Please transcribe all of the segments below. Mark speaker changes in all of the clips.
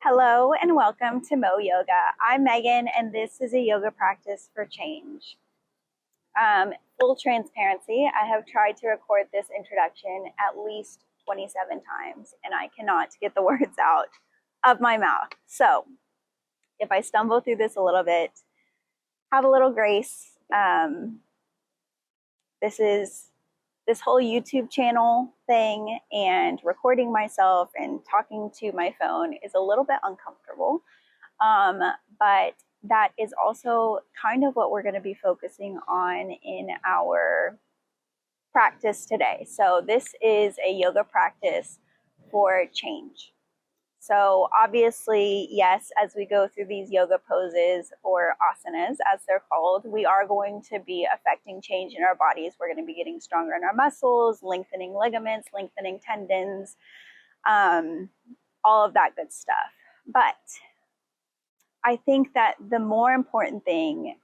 Speaker 1: Hello and welcome to Mo Yoga. I'm Megan and this is a yoga practice for change. Full transparency, I have tried to record this introduction at least 27 times and I cannot get the words out of my mouth. So if I stumble through this a little bit, have a little grace. This whole YouTube channel thing and recording myself and talking to my phone is a little bit uncomfortable. But that is also kind of what we're going to be focusing on in our practice today. So this is a yoga practice for change. So obviously, yes, as we go through these yoga poses or asanas, as they're called, we are going to be affecting change in our bodies. We're going to be getting stronger in our muscles, lengthening ligaments, lengthening tendons, all of that good stuff. But I think that the more important thing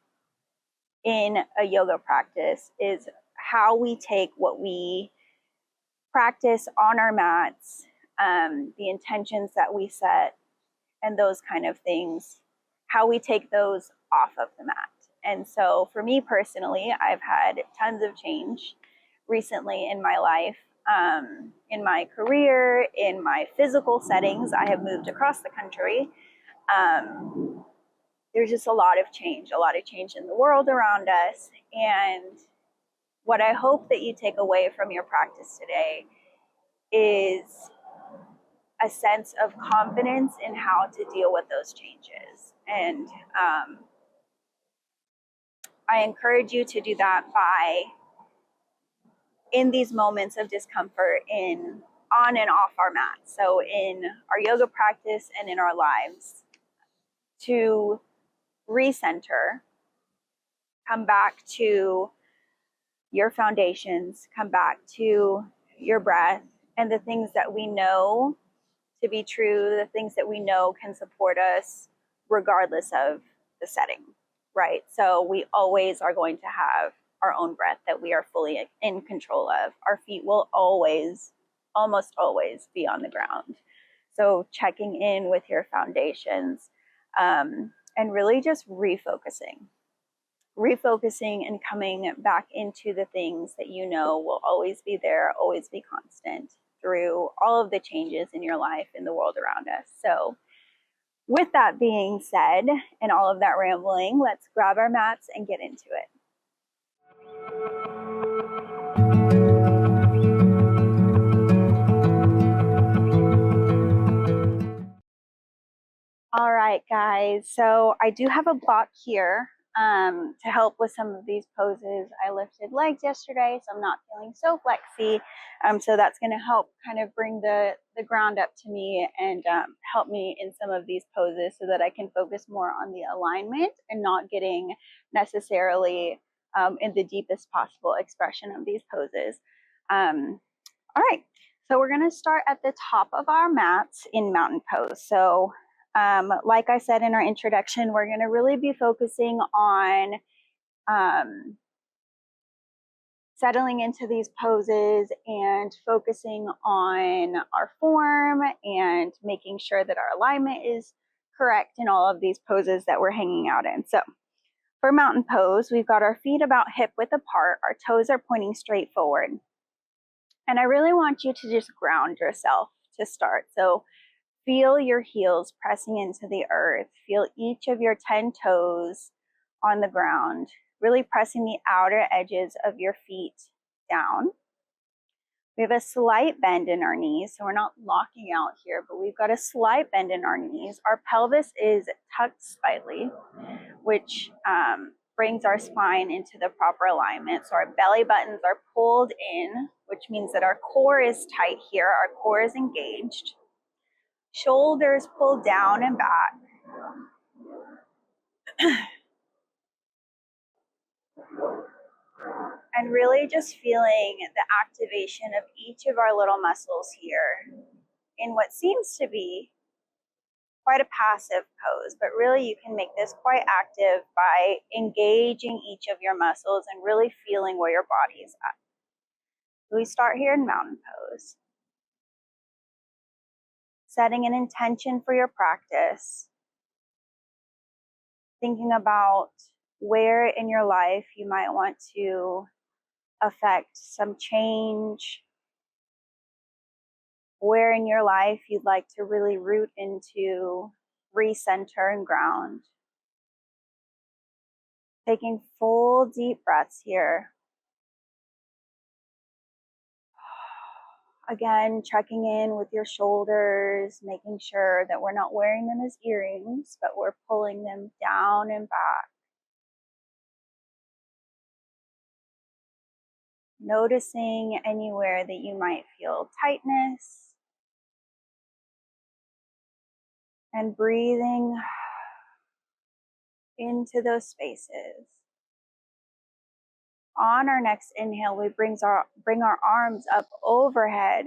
Speaker 1: in a yoga practice is how we take what we practice on our mats, the intentions that we set, and those kind of things, how we take those off of the mat. And so for me personally, I've had tons of change recently in my life, in my career, in my physical settings. I have moved across the country. There's just a lot of change in the world around us. And what I hope that you take away from your practice today is a sense of confidence in how to deal with those changes. And I encourage you to do that by, in these moments of discomfort, on and off our mat. So in our yoga practice and in our lives, to recenter, come back to your foundations, come back to your breath and the things that we know to be true, the things that we know can support us regardless of the setting, right? So we always are going to have our own breath that we are fully in control of. Our feet will always, almost always be on the ground. So checking in with your foundations, and really just refocusing and coming back into the things that you know will always be there, always be constant through all of the changes in your life, in the world around us. So with that being said, and all of that rambling, let's grab our mats and get into it. All right, guys. So I do have a block here to help with some of these poses. I lifted legs yesterday, so I'm not feeling so flexy. So that's going to help kind of bring the ground up to me and help me in some of these poses so that I can focus more on the alignment and not getting necessarily in the deepest possible expression of these poses. All right. So we're going to start at the top of our mats in mountain pose. So like I said in our introduction, we're going to really be focusing on settling into these poses and focusing on our form and making sure that our alignment is correct in all of these poses that we're hanging out in. So for mountain pose, we've got our feet about hip width apart. Our toes are pointing straight forward. And I really want you to just ground yourself to start. So feel your heels pressing into the earth. Feel each of your 10 toes on the ground, really pressing the outer edges of your feet down. We have a slight bend in our knees, so we're not locking out here, but we've got a slight bend in our knees. Our pelvis is tucked slightly, which brings our spine into the proper alignment. So our belly buttons are pulled in, which means that our core is tight here. Our core is engaged. Shoulders pulled down and back. And really just feeling the activation of each of our little muscles here in what seems to be quite a passive pose, but really you can make this quite active by engaging each of your muscles and really feeling where your body is at. So we start here in mountain pose. setting an intention for your practice, thinking about where in your life you might want to affect some change, where in your life you'd like to really root into, recenter and ground. Taking full deep breaths here. Again, checking in with your shoulders, making sure that we're not wearing them as earrings, but we're pulling them down and back. Noticing anywhere that you might feel tightness. And breathing into those spaces. On our next inhale, we bring our arms up overhead.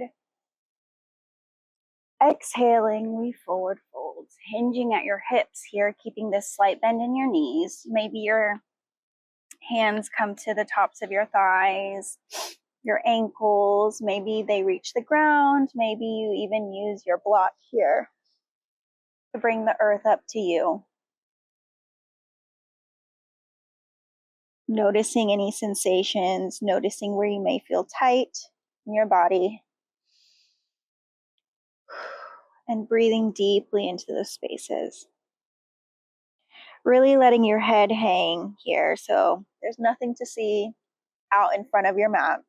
Speaker 1: Exhaling, we forward fold, hinging at your hips here, keeping this slight bend in your knees. Maybe your hands come to the tops of your thighs, your ankles. Maybe they reach the ground. Maybe you even use your block here to bring the earth up to you. Noticing any sensations, noticing where you may feel tight in your body, and breathing deeply into those spaces. Really letting your head hang here, so there's nothing to see out in front of your mat.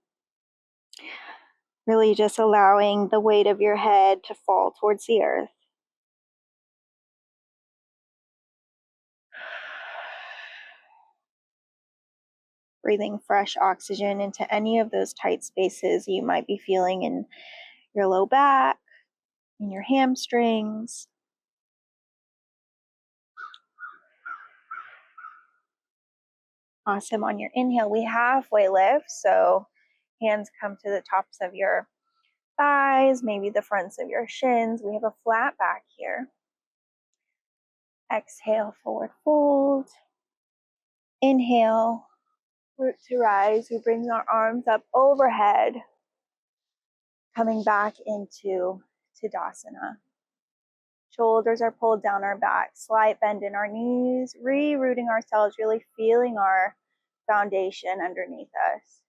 Speaker 1: Really just allowing the weight of your head to fall towards the earth. Breathing fresh oxygen into any of those tight spaces you might be feeling in your low back, in your hamstrings. Awesome. On your inhale, we halfway lift. So hands come to the tops of your thighs, maybe the fronts of your shins. We have a flat back here. Exhale, forward fold. Inhale, root to rise. We bring our arms up overhead, coming back into Tadasana. Shoulders are pulled down our back, slight bend in our knees, re-rooting ourselves, really feeling our foundation underneath us.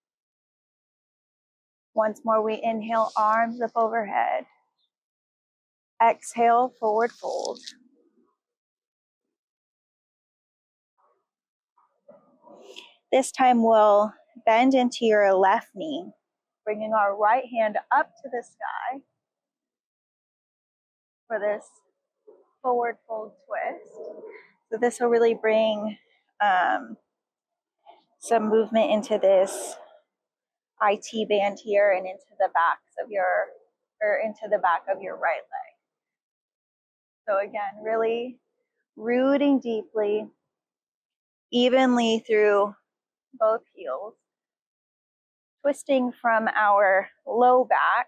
Speaker 1: Once more, we inhale, arms up overhead. Exhale, forward fold. This time we'll bend into your left knee, bringing our right hand up to the sky for this forward fold twist. So this will really bring some movement into this IT band here and into the into the back of your right leg. So again, really rooting deeply, evenly through both heels, twisting from our low back,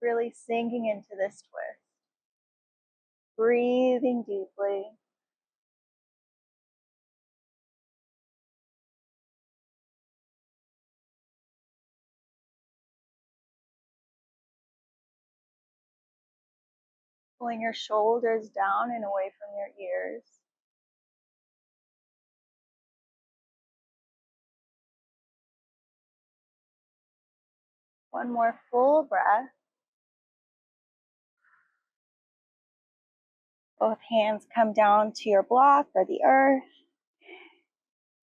Speaker 1: really sinking into this twist, breathing deeply. Pulling your shoulders down and away from your ears. One more full breath. Both hands come down to your block or the earth,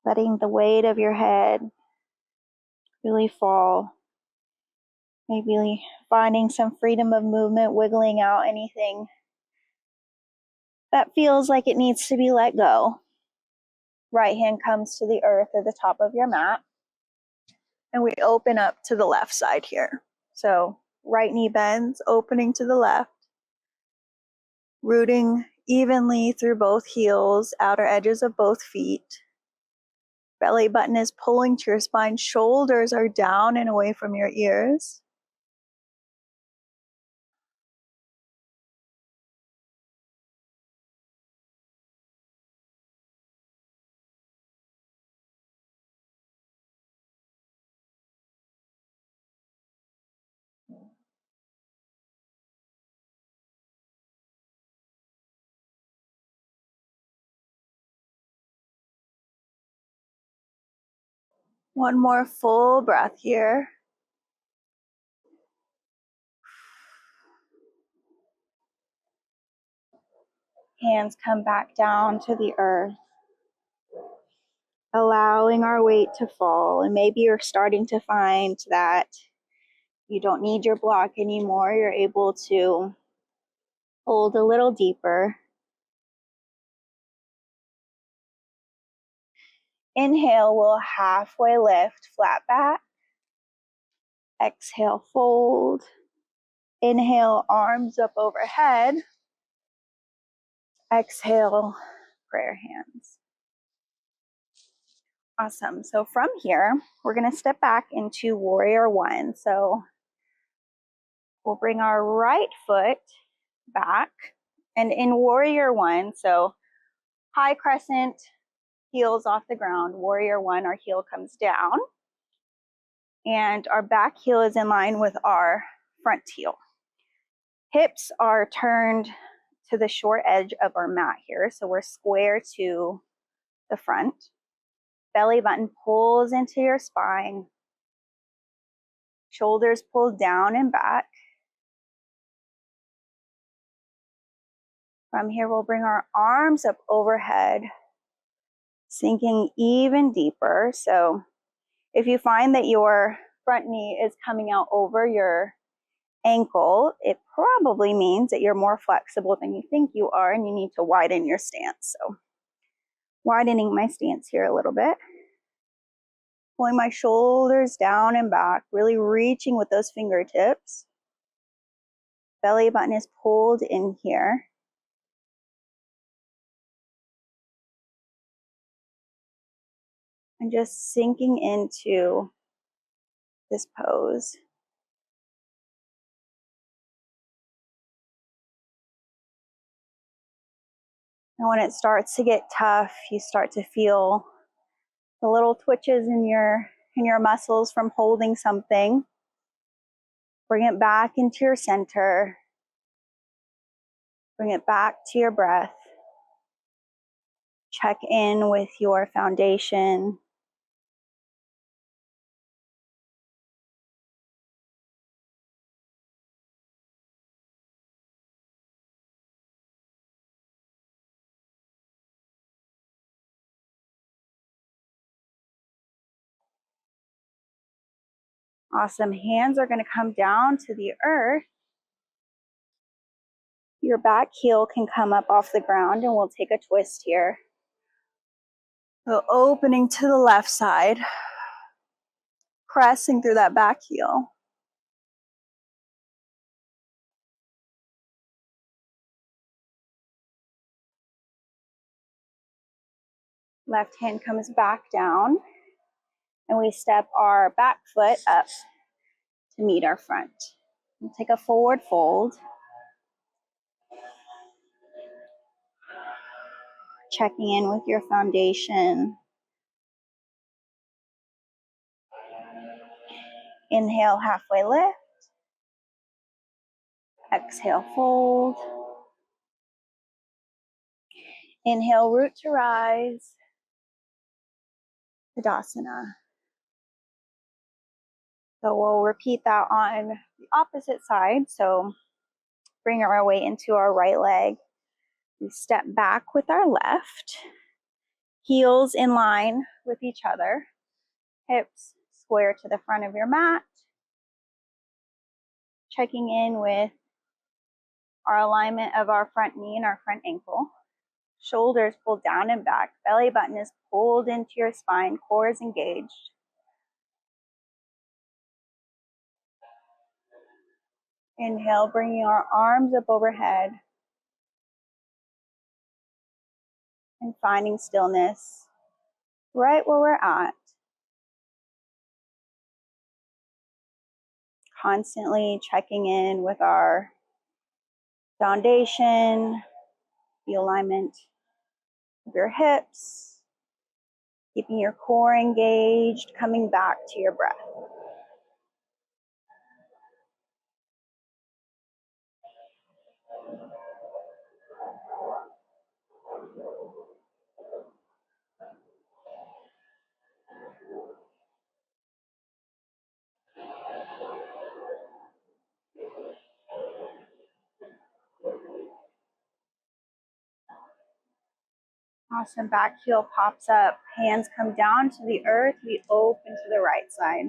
Speaker 1: letting the weight of your head really fall. Maybe finding some freedom of movement, wiggling out anything that feels like it needs to be let go. Right hand comes to the earth or the top of your mat. And we open up to the left side here. So right knee bends, opening to the left. Rooting evenly through both heels, outer edges of both feet. Belly button is pulling to your spine. Shoulders are down and away from your ears. One more full breath here. Hands come back down to the earth, allowing our weight to fall. And maybe you're starting to find that you don't need your block anymore. You're able to hold a little deeper. Inhale, we'll halfway lift, flat back. Exhale, fold. Inhale, arms up overhead. Exhale, prayer hands. Awesome. So from here, we're going to step back into warrior one. So we'll bring our right foot back. And in warrior one, so high crescent, heels off the ground. Warrior one, our heel comes down. And our back heel is in line with our front heel. Hips are turned to the short edge of our mat here. So we're square to the front. Belly button pulls into your spine. Shoulders pull down and back. From here, we'll bring our arms up overhead, sinking even deeper. So if you find that your front knee is coming out over your ankle, it probably means that you're more flexible than you think you are and you need to widen your stance. So widening my stance here a little bit. Pulling my shoulders down and back, really reaching with those fingertips. Belly button is pulled in here. And just sinking into this pose. And when it starts to get tough, you start to feel the little twitches in your muscles from holding something. Bring it back into your center. Bring it back to your breath. Check in with your foundation. Awesome. Hands are going to come down to the earth. Your back heel can come up off the ground and we'll take a twist here. So opening to the left side, pressing through that back heel. Left hand comes back down and we step our back foot up to meet our front. We'll take a forward fold. Checking in with your foundation. Inhale, halfway lift. Exhale, fold. Inhale, root to rise. Tadasana. So we'll repeat that on the opposite side. So bring our weight into our right leg. We step back with our left. Heels in line with each other. Hips square to the front of your mat. Checking in with our alignment of our front knee and our front ankle. Shoulders pulled down and back. Belly button is pulled into your spine. Core is engaged. Inhale, bringing our arms up overhead. And finding stillness right where we're at. Constantly checking in with our foundation, the alignment of your hips, keeping your core engaged, coming back to your breath. Awesome. Back heel pops up. Hands come down to the earth. We open to the right side.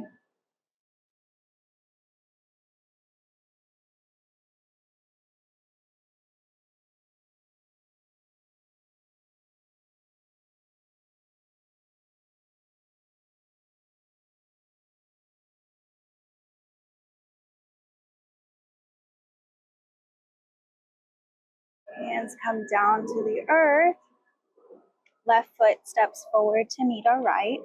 Speaker 1: Hands come down to the earth. Left foot steps forward to meet our right.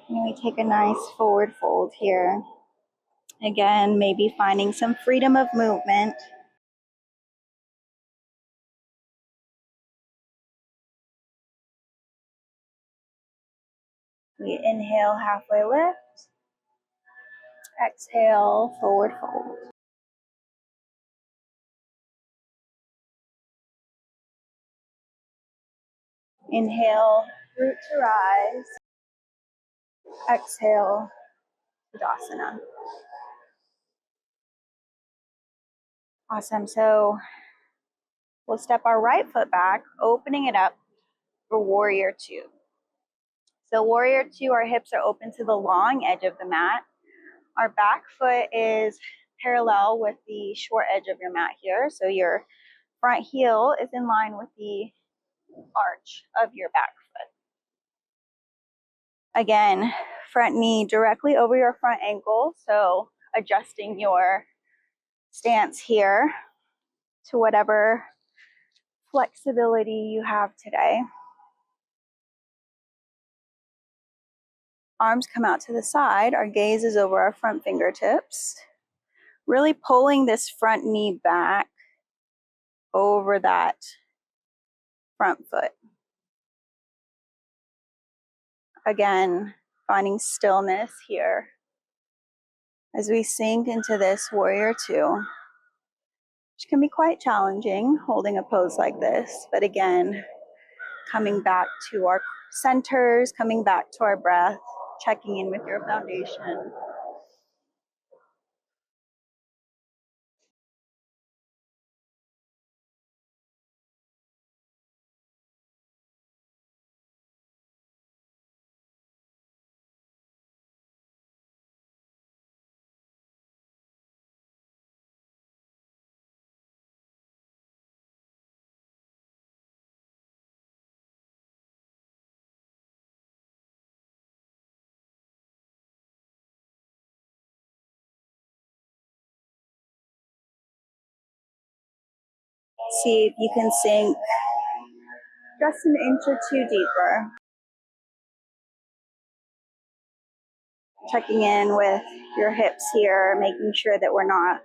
Speaker 1: And we take a nice forward fold here. Again, maybe finding some freedom of movement. We inhale, halfway lift. Exhale, forward fold. Inhale, root to rise. Exhale, Tadasana. Awesome. So we'll step our right foot back, opening it up for Warrior Two. So Warrior Two, our hips are open to the long edge of the mat. Our back foot is parallel with the short edge of your mat here. So your front heel is in line with the arch of your back foot. Again, front knee directly over your front ankle. So adjusting your stance here to whatever flexibility you have today. Arms come out to the side. Our gaze is over our front fingertips. Really pulling this front knee back over that front foot. Again, finding stillness here as we sink into this Warrior Two, which can be quite challenging holding a pose like this. But again, coming back to our centers, coming back to our breath, checking in with your foundation. See if you can sink just an inch or two deeper. Checking in with your hips here, making sure that we're not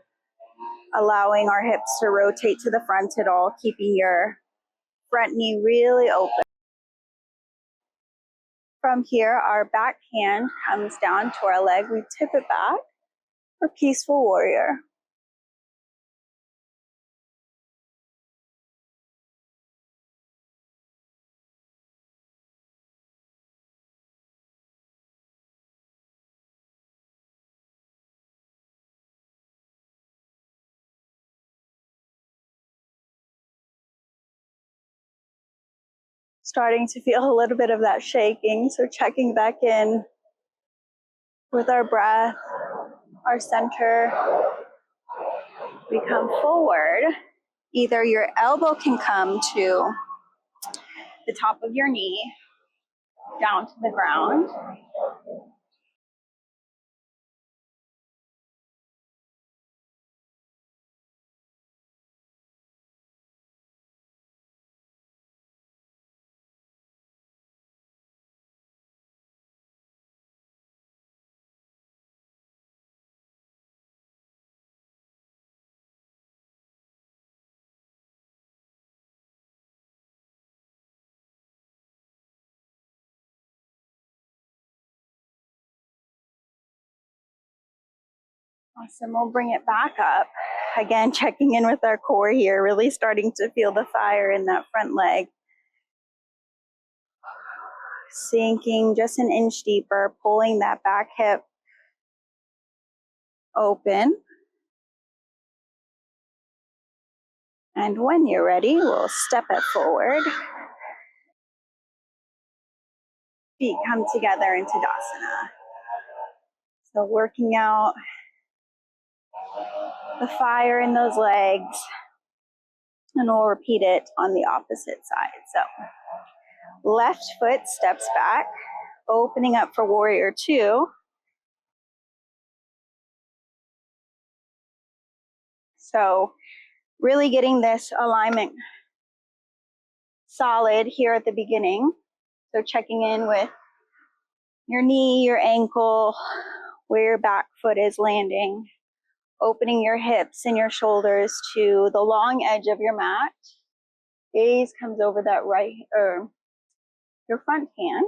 Speaker 1: allowing our hips to rotate to the front at all, keeping your front knee really open. From here, our back hand comes down to our leg. We tip it back for Peaceful Warrior. Starting to feel a little bit of that shaking, so checking back in with our breath, our center. We come forward. Either your elbow can come to the top of your knee, down to the ground. Awesome, we'll bring it back up. Again, checking in with our core here, really starting to feel the fire in that front leg. Sinking just an inch deeper, pulling that back hip open. And when you're ready, we'll step it forward. Feet come together into Tadasana. So working out the fire in those legs. And we'll repeat it on the opposite side. So left foot steps back, opening up for warrior two. So really getting this alignment solid here at the beginning. So checking in with your knee, your ankle, where your back foot is landing, opening your hips and your shoulders to the long edge of your mat. Gaze comes over that right, or your front hand.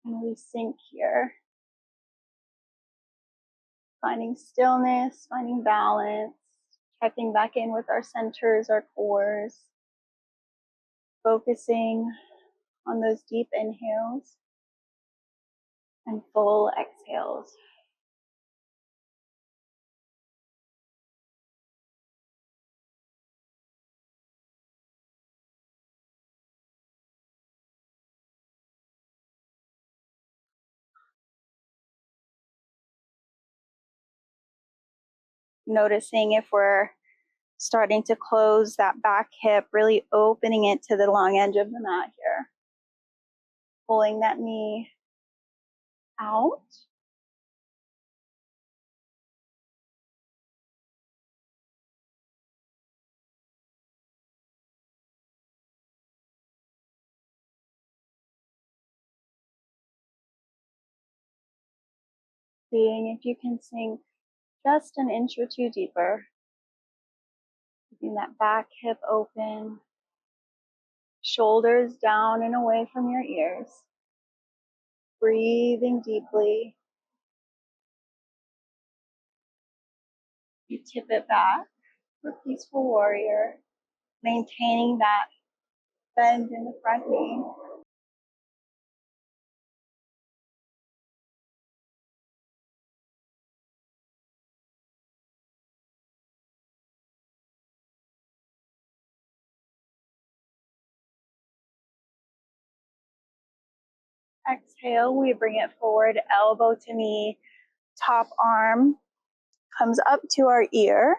Speaker 1: And we sink here. Finding stillness, finding balance, checking back in with our centers, our cores, focusing on those deep inhales and full exhales. Noticing if we're starting to close that back hip, really opening it to the long edge of the mat here. Pulling that knee out. Seeing if you can sink just an inch or two deeper. Keeping that back hip open. Shoulders down and away from your ears. Breathing deeply. You tip it back for peaceful warrior. Maintaining that bend in the front knee. Exhale, we bring it forward, elbow to knee, top arm comes up to our ear.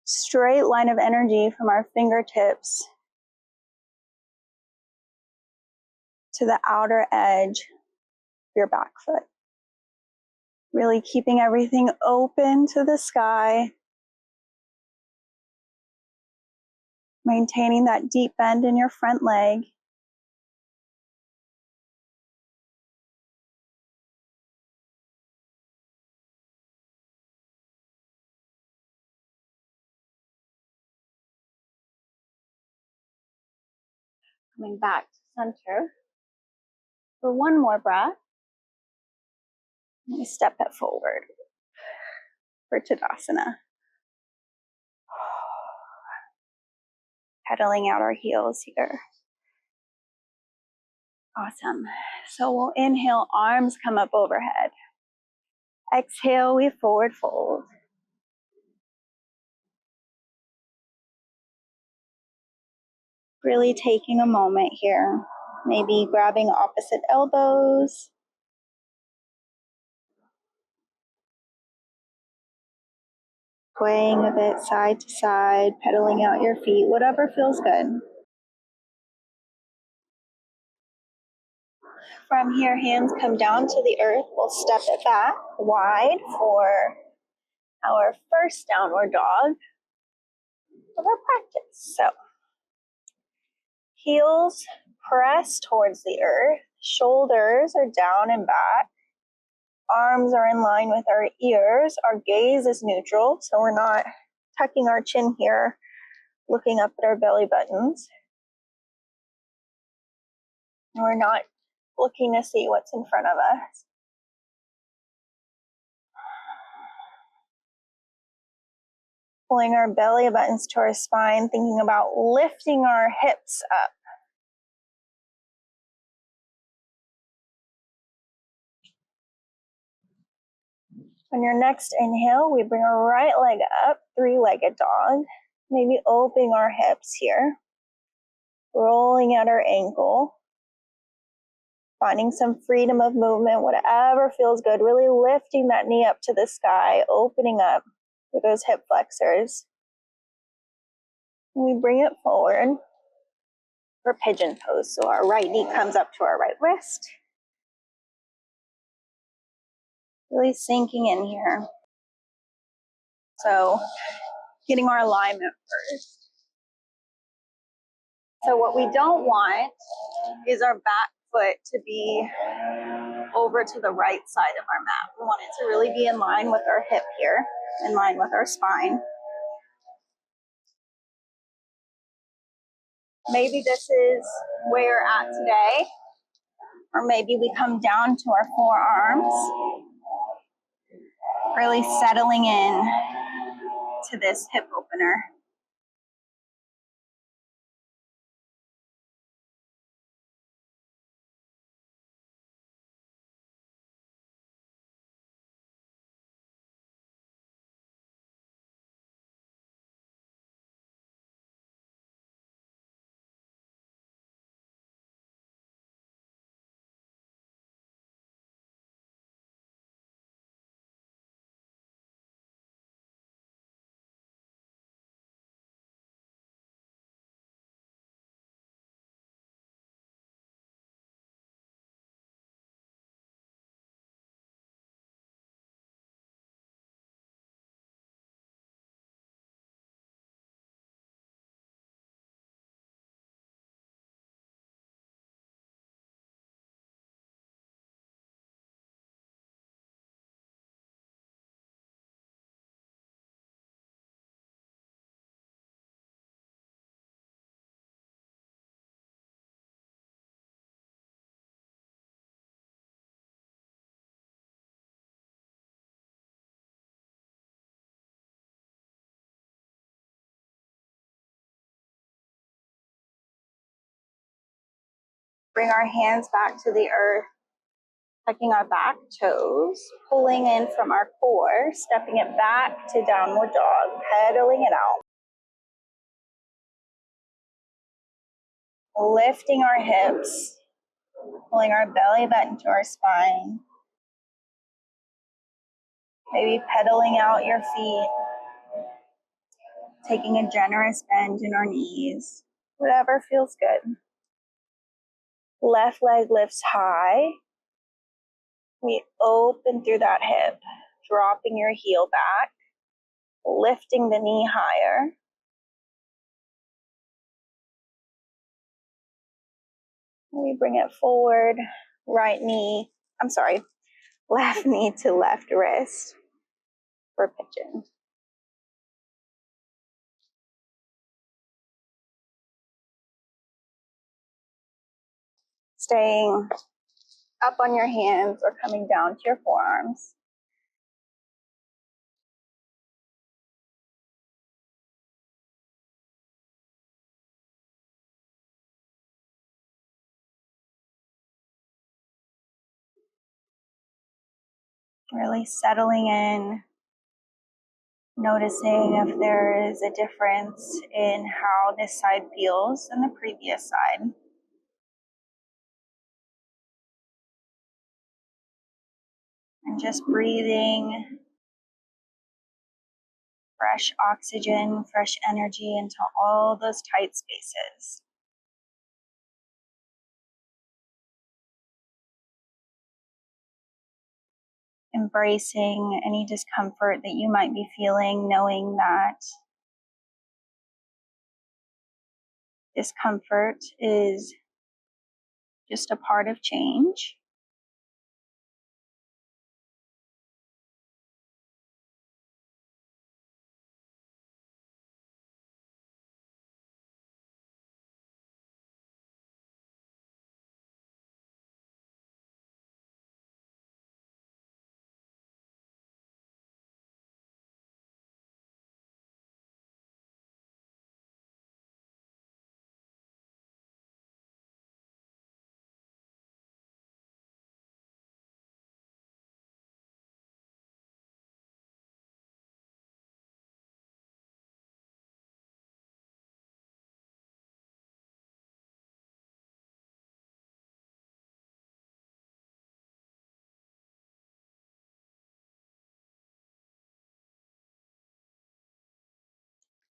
Speaker 1: Straight line of energy from our fingertips to the outer edge of your back foot. Really keeping everything open to the sky. Maintaining that deep bend in your front leg. Coming back to center for one more breath. And we step it forward for Tadasana. Pedaling out our heels here. Awesome. So we'll inhale, arms come up overhead. Exhale, we forward fold. Really taking a moment here. Maybe grabbing opposite elbows. Swaying a bit side to side, pedaling out your feet, whatever feels good. From here, hands come down to the earth. We'll step it back wide for our first downward dog of our practice. So, heels press towards the earth, shoulders are down and back, arms are in line with our ears, our gaze is neutral, so we're not tucking our chin here, looking up at our belly buttons. And we're not looking to see what's in front of us. Pulling our belly buttons to our spine, thinking about lifting our hips up. On your next inhale, we bring our right leg up, three-legged dog. Maybe opening our hips here, rolling out our ankle, finding some freedom of movement, whatever feels good, really lifting that knee up to the sky, opening up with those hip flexors. And we bring it forward for pigeon pose. So our right knee comes up to our right wrist. Really sinking in here. So getting our alignment first. So what we don't want is our back foot to be over to the right side of our mat. We want it to really be in line with our hip here, in line with our spine. Maybe this is where you're at today, or maybe we come down to our forearms, really settling in to this hip opener. Bring our hands back to the earth, tucking our back toes, pulling in from our core, stepping it back to downward dog, pedaling it out. Lifting our hips, pulling our belly button to our spine. Maybe pedaling out your feet, taking a generous bend in our knees, whatever feels good. Left leg lifts high. We open through that hip, dropping your heel back, lifting the knee higher. We bring it forward, left knee to left wrist for pigeon. Staying up on your hands or coming down to your forearms. Really settling in, noticing if there is a difference in how this side feels than the previous side. And just breathing fresh oxygen, fresh energy into all those tight spaces. Embracing any discomfort that you might be feeling, knowing that discomfort is just a part of change.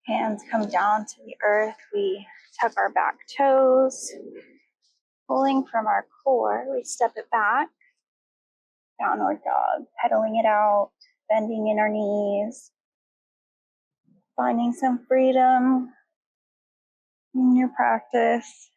Speaker 1: Hands come down to the earth. We tuck our back toes. Pulling from our core, we step it back. Downward dog, pedaling it out, bending in our knees. Finding some freedom in your practice.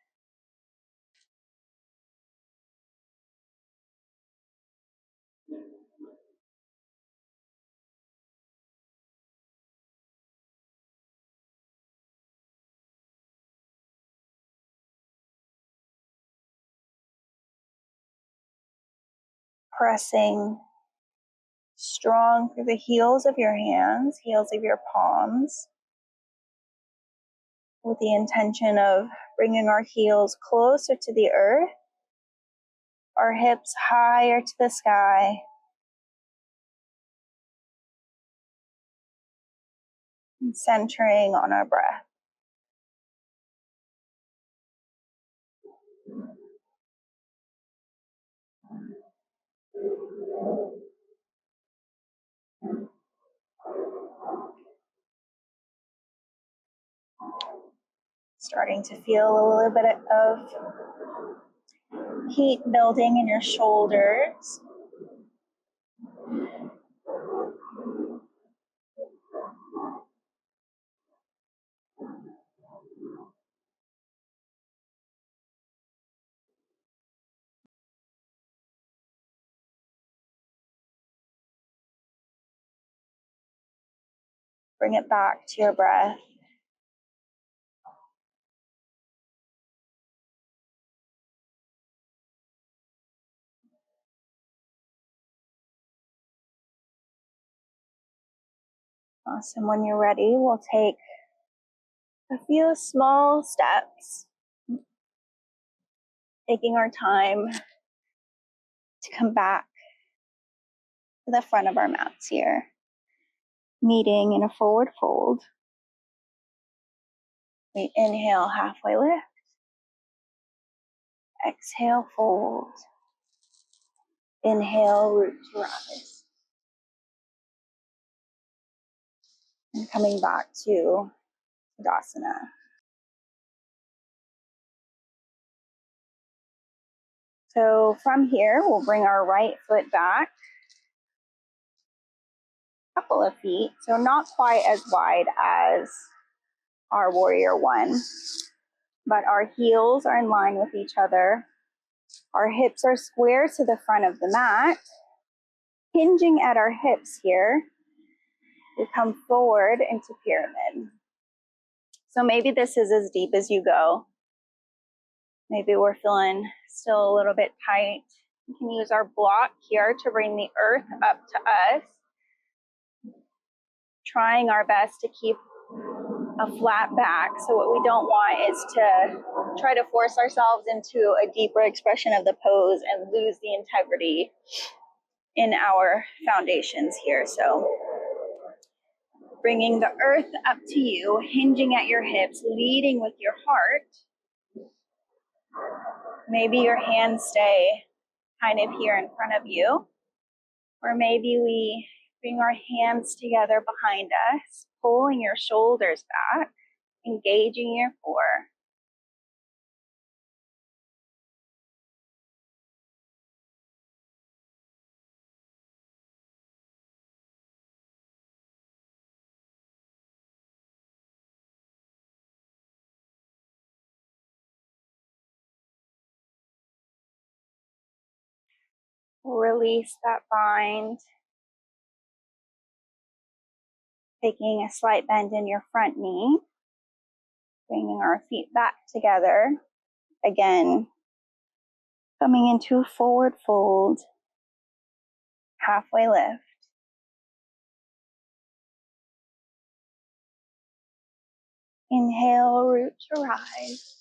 Speaker 1: Pressing strong through the heels of your hands, heels of your palms, with the intention of bringing our heels closer to the earth, our hips higher to the sky, and centering on our breath. Starting to feel a little bit of heat building in your shoulders. Bring it back to your breath. Awesome. When you're ready, we'll take a few small steps, taking our time to come back to the front of our mats here, meeting in a forward fold. We inhale, halfway lift. Exhale, fold. Inhale, root to rise. And coming back to Tadasana. So from here, we'll bring our right foot back a couple of feet, so not quite as wide as our warrior one, but our heels are in line with each other. Our hips are square to the front of the mat. Hinging at our hips here, we come forward into pyramid. So maybe this is as deep as you go. Maybe we're feeling still a little bit tight. We can use our block here to bring the earth up to us. Trying our best to keep a flat back. So what we don't want is to try to force ourselves into a deeper expression of the pose and lose the integrity in our foundations here. So bringing the earth up to you, hinging at your hips, leading with your heart. Maybe your hands stay kind of here in front of you, or maybe we bring our hands together behind us, pulling your shoulders back, engaging your core. Release that bind, taking a slight bend in your front knee, bringing our feet back together. Again, coming into forward fold, halfway lift. Inhale, root to rise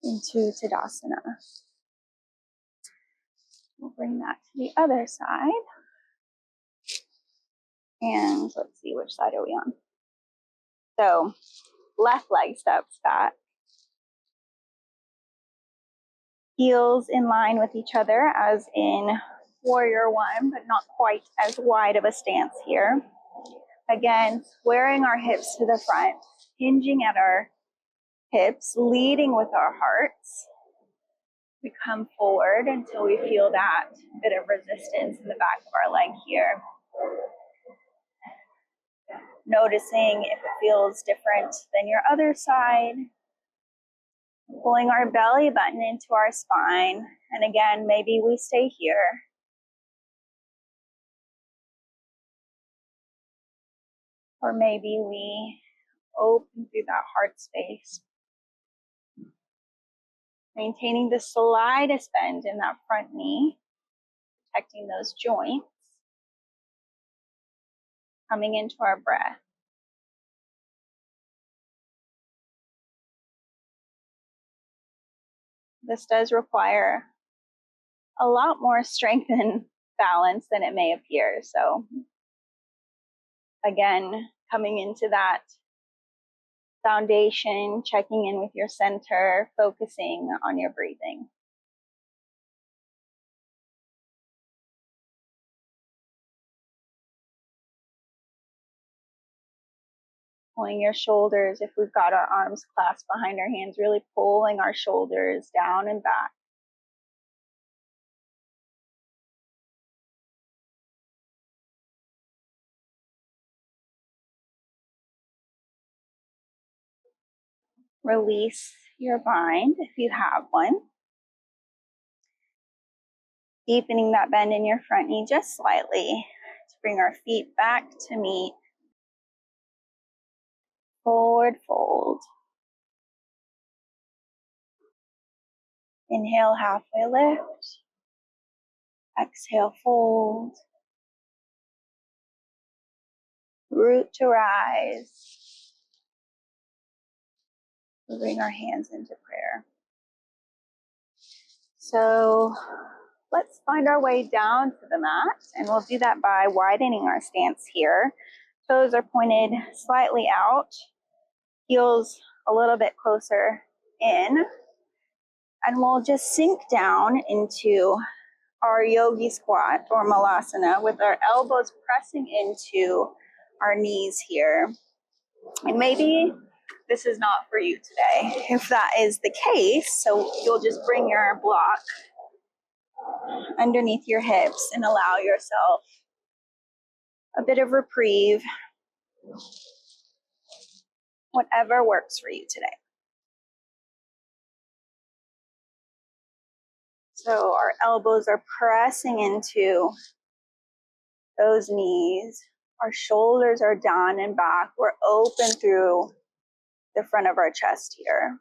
Speaker 1: into Tadasana. We'll bring that to the other side. And let's see, which side are we on? So left leg steps back. Heels in line with each other as in warrior one, but not quite as wide of a stance here. Again, squaring our hips to the front, hinging at our hips, leading with our hearts. We come forward until we feel that bit of resistance in the back of our leg here. Noticing if it feels different than your other side. Pulling our belly button into our spine. And again, maybe we stay here. Or maybe we open through that heart space. Maintaining the slightest bend in that front knee. Protecting those joints. Coming into our breath. This does require a lot more strength and balance than it may appear. So again, coming into that foundation, checking in with your center, focusing on your breathing. Pulling your shoulders, if we've got our arms clasped behind our hands, really pulling our shoulders down and back. Release your bind if you have one. Deepening that bend in your front knee just slightly to bring our feet back to meet. Forward fold. Inhale, halfway lift. Exhale, fold. Root to rise. We bring our hands into prayer. So let's find our way down to the mat, and we'll do that by widening our stance here. Toes are pointed slightly out, heels a little bit closer in, and we'll just sink down into our yogi squat or malasana with our elbows pressing into our knees here. And maybe this is not for you today. If that is the case, so you'll just bring your block underneath your hips and allow yourself a bit of reprieve, whatever works for you today. So our elbows are pressing into those knees. Our shoulders are down and back. We're open through the front of our chest here.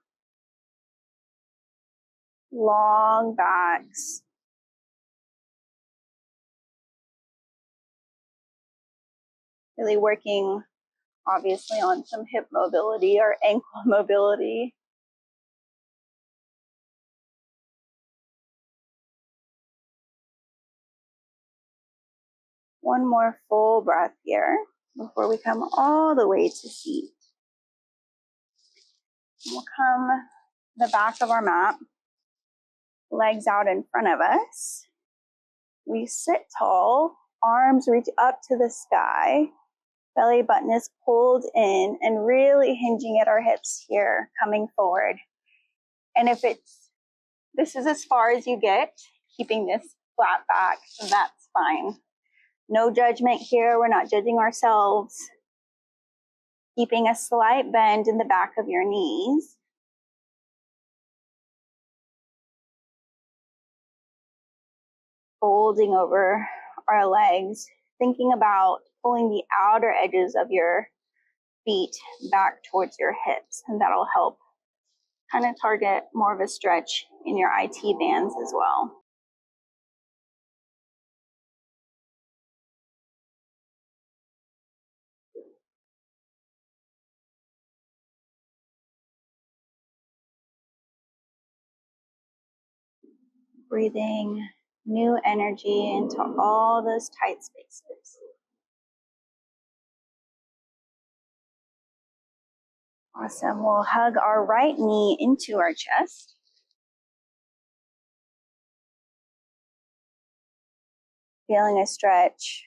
Speaker 1: Long backs. Really working, obviously, on some hip mobility or ankle mobility. One more full breath here before we come all the way to seat. We'll come to the back of our mat, legs out in front of us. We sit tall, arms reach up to the sky, belly button is pulled in and really hinging at our hips here, coming forward. And if this is as far as you get, keeping this flat back, that's fine. No judgment here, we're not judging ourselves. Keeping a slight bend in the back of your knees. Folding over our legs, thinking about pulling the outer edges of your feet back towards your hips, and that'll help kind of target more of a stretch in your IT bands as well. Breathing new energy into all those tight spaces. Awesome. We'll hug our right knee into our chest. Feeling a stretch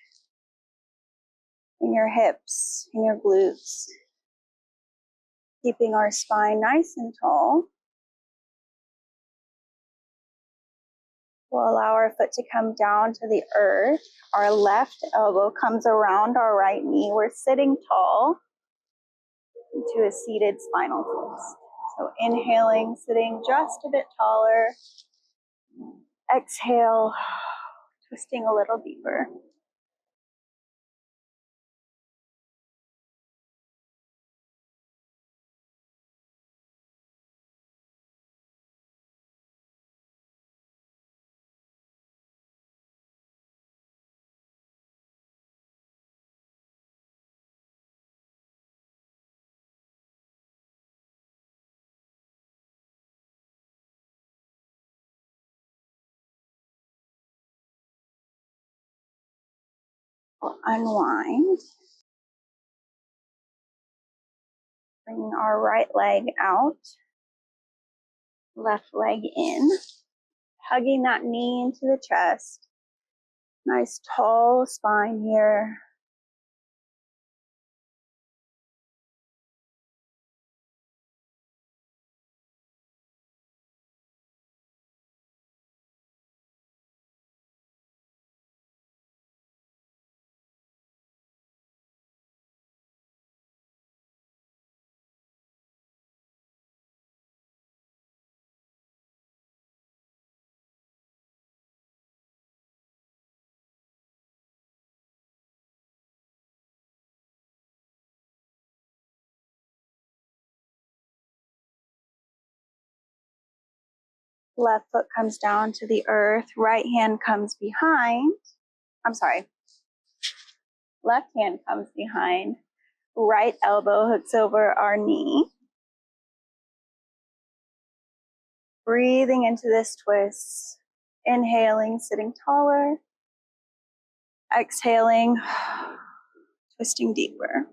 Speaker 1: in your hips, in your glutes, keeping our spine nice and tall. We'll allow our foot to come down to the earth. Our left elbow comes around our right knee. We're sitting tall into a seated spinal twist. So inhaling, sitting just a bit taller. Exhale, twisting a little deeper. We'll unwind. Bringing our right leg out, left leg in, hugging that knee into the chest. Nice tall spine here. Left foot comes down to the earth. Right hand comes behind. Left hand comes behind. Right elbow hooks over our knee. Breathing into this twist. Inhaling, sitting taller. Exhaling, twisting deeper.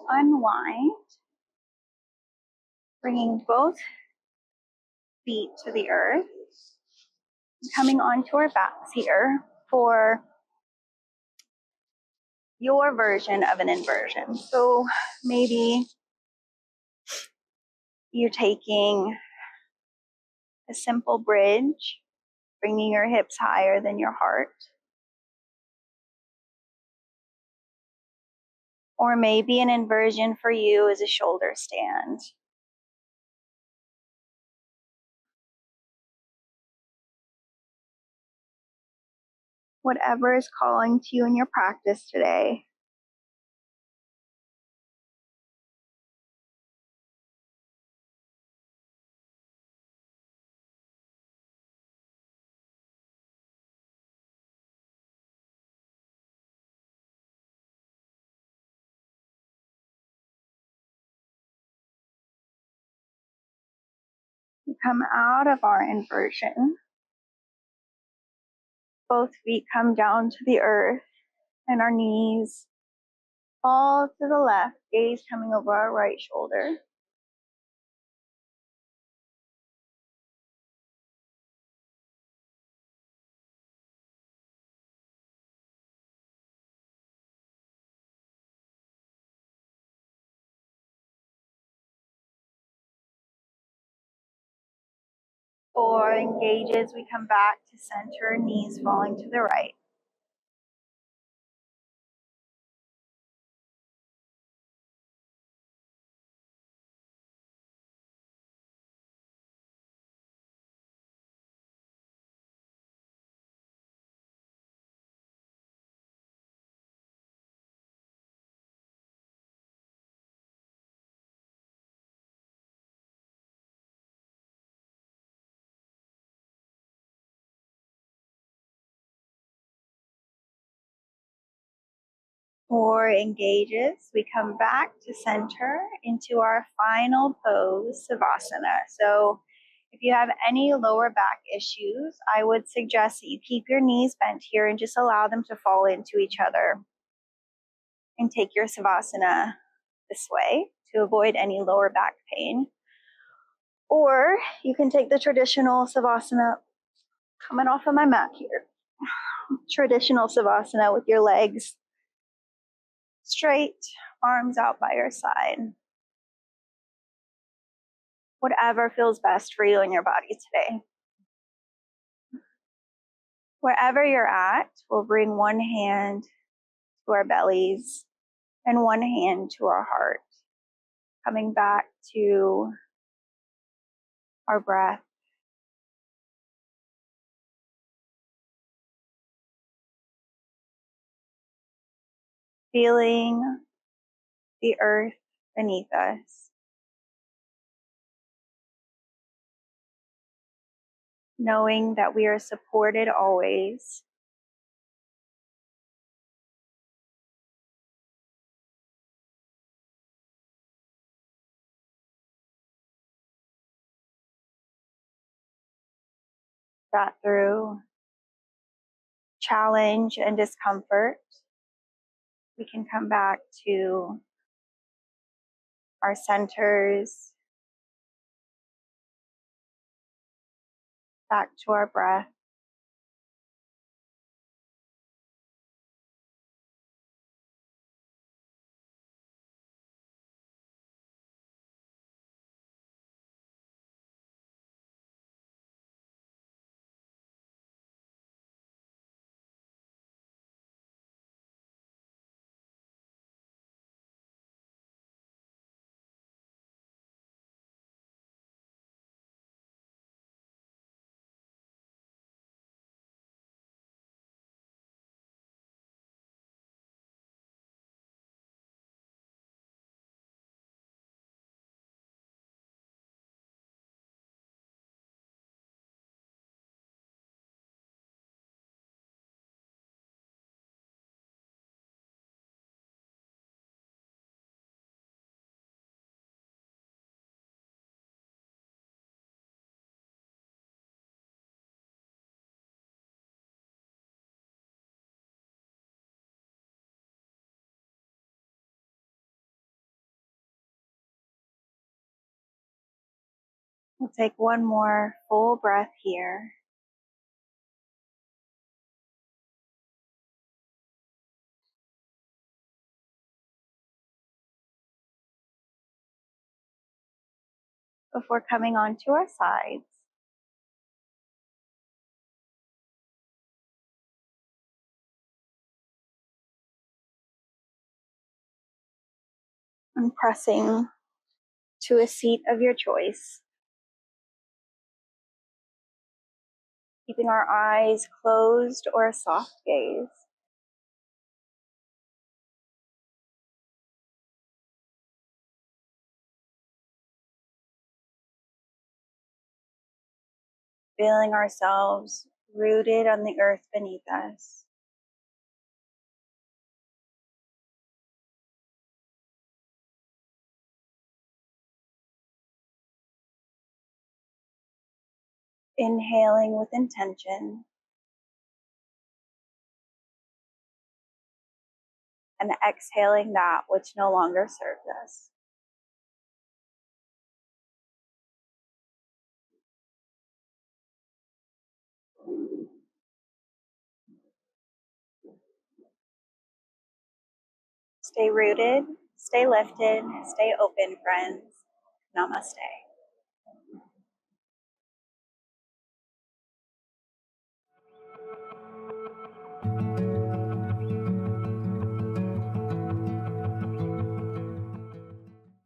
Speaker 1: Unwind. Bringing both feet to the earth. Coming onto our backs here for your version of an inversion. So maybe you're taking a simple bridge, bringing your hips higher than your heart. Or maybe an inversion for you is a shoulder stand. Whatever is calling to you in your practice today. We come out of our inversion. Both feet come down to the earth and our knees fall to the left, gaze coming over our right shoulder. Or engages, we come back to center, knees falling to the right. or engages, we come back to center into our final pose, Savasana. So if you have any lower back issues, I would suggest that you keep your knees bent here and just allow them to fall into each other and take your Savasana this way to avoid any lower back pain. Or you can take the traditional Savasana, coming off of my mat here, traditional Savasana with your legs straight, arms out by your side. Whatever feels best for you and your body today. Wherever you're at, we'll bring one hand to our bellies and one hand to our heart, coming back to our breath. Feeling the earth beneath us. Knowing that we are supported always. That through challenge and discomfort, we can come back to our centers, back to our breath. We'll take one more full breath here. Before coming onto our sides. And pressing to a seat of your choice. Keeping our eyes closed or a soft gaze. Feeling ourselves rooted on the earth beneath us. Inhaling with intention. And exhaling that which no longer serves us. Stay rooted, stay lifted, stay open, friends. Namaste.